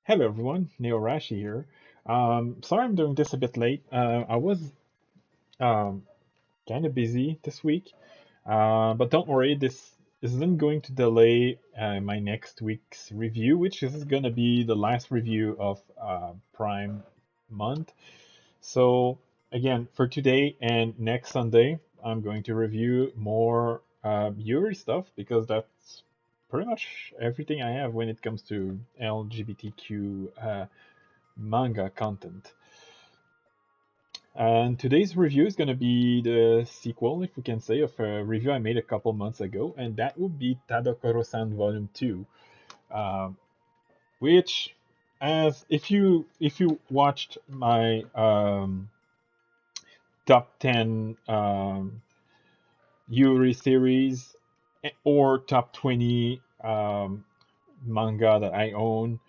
Hello everyone, Neo Rashi here. Sorry I'm doing this a bit late. I was um, kind of busy this week, but don't worry, this isn't going to delay my next week's review, which is going to be the last review of Prime month. So again, for today and next Sunday, I'm going to review more Yuri stuff because that's pretty much everything I have when it comes to LGBTQ manga content. And today's review is going to be the sequel, if we can say, of a review I made a couple months ago, and that would be Tadokoro-san Volume 2, um, which, as if you watched my top 10 Yuri series or top 20 manga that I own,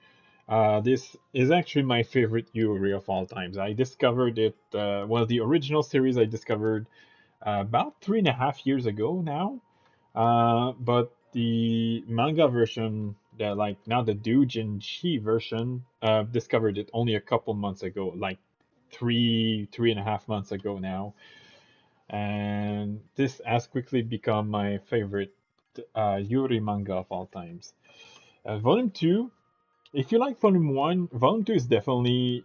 this is actually my favorite Yuri of all times. I discovered it, well, the original series I discovered about 3.5 years ago now. But the manga version, like now the Doujinshi version, discovered it only a couple months ago, like 3.5 months ago now. And this has quickly become my favorite Yuri manga of all times. Volume 2, if you like Volume 1, Volume 2 is definitely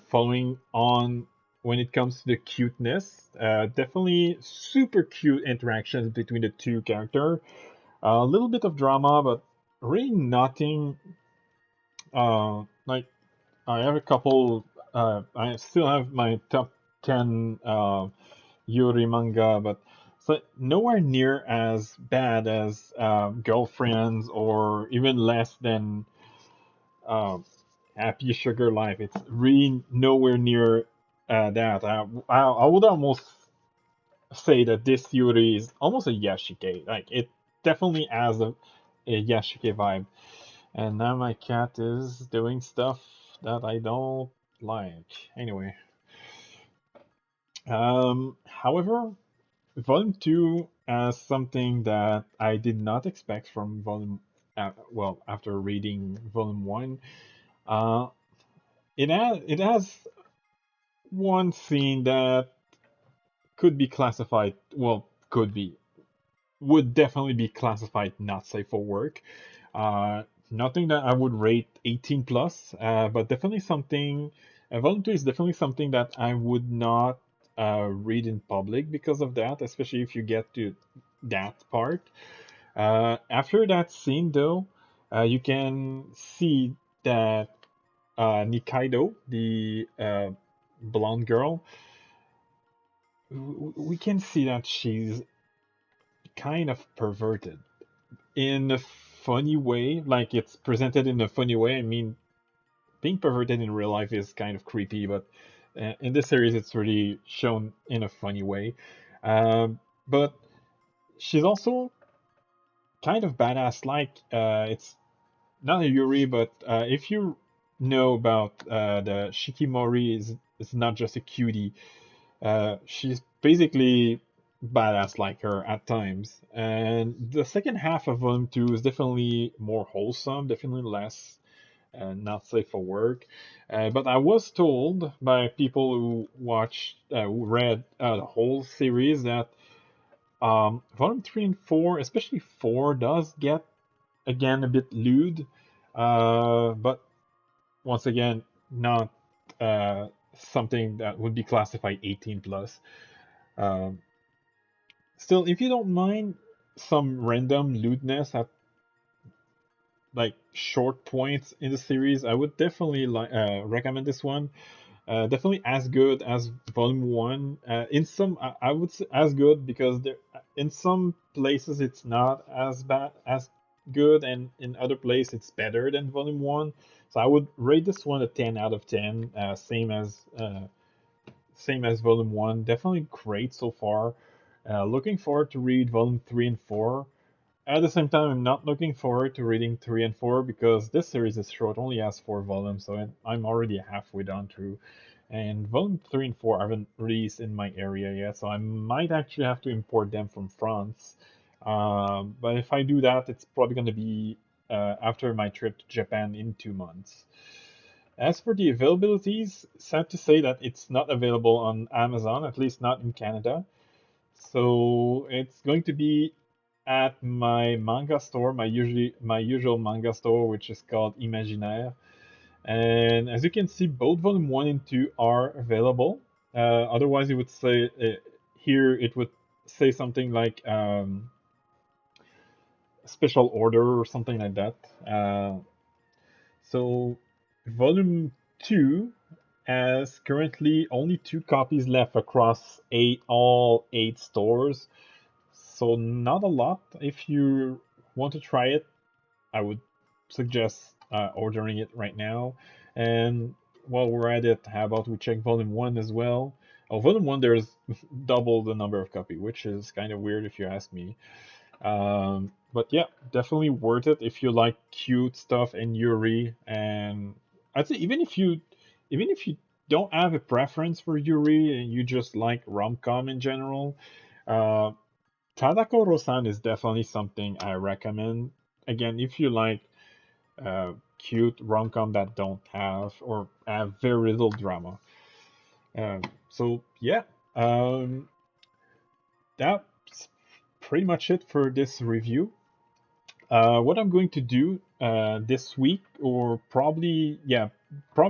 following on when it comes to the cuteness. Definitely super cute interactions between the two characters. A little bit of drama, but really nothing. Like, I have a couple, I still have my top 10 Yuri manga, but it's nowhere near as bad as Girlfriends or even less than um, Happy Sugar Life. It's really nowhere near that. I would almost say that this Yuri is almost a Yashike. Like it definitely has a Yashike vibe. And now my cat is doing stuff that I don't like. Anyway, however, Volume 2 has something that I did not expect from well, after reading Volume 1. Uh, it has one scene that could be classified, well, could be, would definitely be classified not safe for work. Nothing that I would rate 18 plus, but definitely something. Voluntary is definitely something that I would not read in public because of that, especially if you get to that part. After that scene, though, you can see that Nikaido, the blonde girl, we can see that she's kind of perverted in a funny way. Like it's presented in a funny way. I mean, being perverted in real life is kind of creepy, but in this series, it's really shown in a funny way. But she's also kind of badass. Like it's not a Yuri, but if you know about the Shikimori, is not just a cutie. She's basically badass like her at times. And the second half of Volume 2 is definitely more wholesome, definitely less not safe for work. But I was told by people who read the whole series that Volume 3 and 4, especially 4, does get, again, a bit lewd. But once again, not something that would be classified 18 plus. Um, Still, if you don't mind some random lewdness at like short points in the series, I would definitely recommend this one. Definitely as good as Volume One. In some, I would say as good because there, in some places it's not as bad as good, and in other places it's better than Volume One. So I would rate this one a 10 out of 10, same as Volume 1. Definitely great so far. Looking forward to read Volume 3 and 4. At the same time, I'm not looking forward to reading 3 and 4 because this series is short, only has 4 volumes, so I'm already halfway done through. And Volume 3 and 4 haven't released in my area yet, so I might actually have to import them from France. But if I do that, it's probably going to be after my trip to Japan in 2 months. As for the availabilities, sad to say that it's not available on Amazon, at least not in Canada. So it's going to be at my manga store, my usual manga store, which is called Imaginaire. And as you can see, both volume 1 and 2 are available. Otherwise, it would say here it would say something like special order or something like that. So volume 2 has currently only 2 copies left across all 8 stores. So not a lot. If you want to try it, I would suggest ordering it right now. And while we're at it, how about we check Volume 1 as well? Oh, Volume 1, there's double the number of copy, which is kind of weird if you ask me. But yeah, definitely worth it if you like cute stuff and Yuri. And I'd say even if you don't have a preference for Yuri and you just like rom-com in general, uh, Tadokoro-san is definitely something I recommend. Again, if you like cute rom-com that don't have or have very little drama. So yeah, um, that's pretty much it for this review. What I'm going to do this week, or probably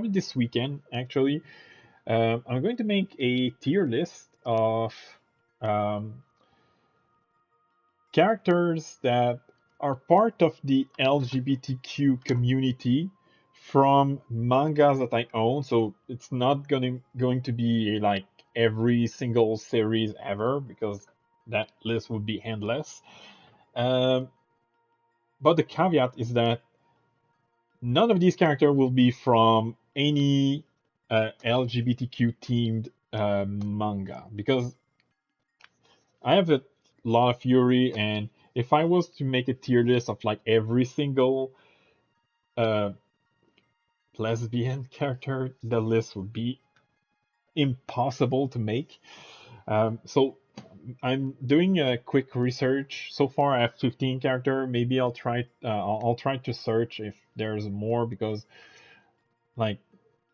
this weekend actually, I'm going to make a tier list of um, characters that are part of the LGBTQ community from mangas that I own. So it's not going to be like every single series ever because that list would be endless. Um, but the caveat is that none of these characters will be from any LGBTQ themed manga because I have a lot of Yuri, and if I was to make a tier list of like every single uh, lesbian character, the list would be impossible to make. So I'm doing a quick research. So far, I have 15 character. Maybe I'll try to search if there's more because like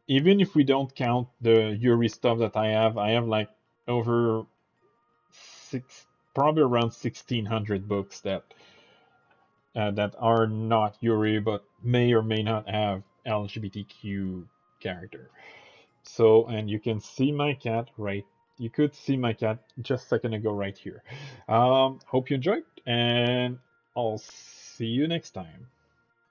even if we don't count the Yuri stuff that I have like over probably around 1600 books that are not Yuri but may or may not have LGBTQ character. So, and you can see my cat right. You could see my cat just a second ago right here. Hope you enjoyed, and I'll see you next time.